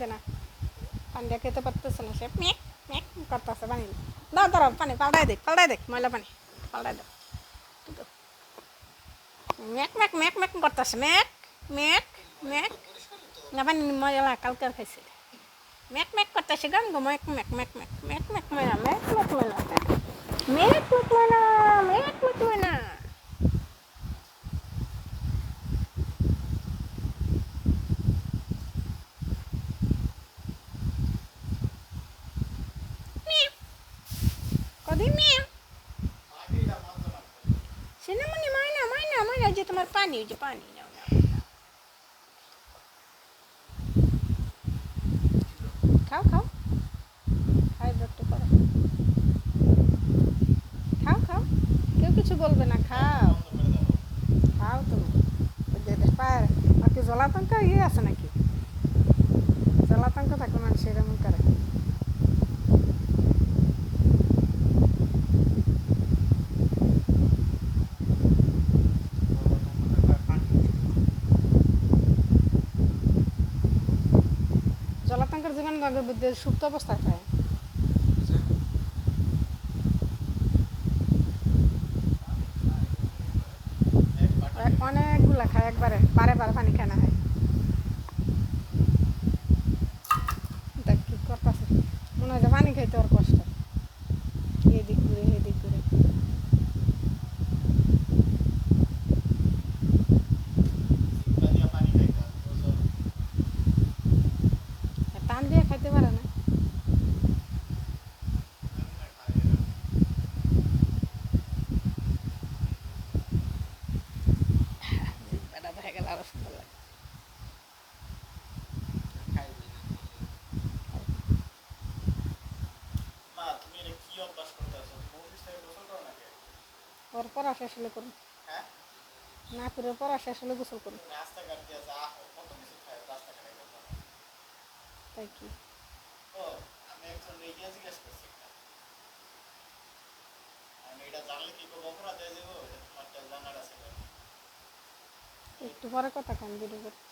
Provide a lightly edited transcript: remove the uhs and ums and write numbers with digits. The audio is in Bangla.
দে না, পানিটা খেতে পারতেছে না, সে মেক মেক করতেছে পানি। দাও দাঁড়াও, পানি পাল্টাই দেখ ময়লা পানি পাল্টাই দাও। মেক মেক মেক মেক করতেছে, মেক মেক মেক। না পানি ময়লা কালকে খাইছে। মেক মেক করতেছে গান গো, মেক মেক মেক মেক মেক মেক ময়লা, মেক মেক ময়লা, মেক মেক ময়লা, মেক মেক ময়লা। কদি মেয়ে সিনেমনি ময়না ময়না ময়না, যে তোমার পানি, ওই যে পানি নাও নাও। খাও খাও, খাইবে একটু পরে, খাও খাও, কেউ কিছু বলবে না, খাও খাও তুমি। ওই যে পায়ের আর কি জলাতঙ্ক ইয়ে আছে নাকি, জলাতঙ্ক থাকে মানুষ এরকম করে। জলাতঙ্কের জীবন সুপ্ত অবস্থায় খায়। অনেকগুলা খায় একবারে, বারে বারে পানি খায় না হয়। দেখ কি করতেছে, মনে হয় যে পানি খাইতে ওর কষ্ট, এদিক ঘুরে এদিক ঘুরে। টান দিয়ে খাইতে পারে না। বেটা দেখা গেল আরো সুন্দর লাগে। ওর পড়া শেষ হলে করুন, না করে পড়া শেষ হলে গোসল করুন। তাই কি একটু পরে কথা কম ভিডিও করতে।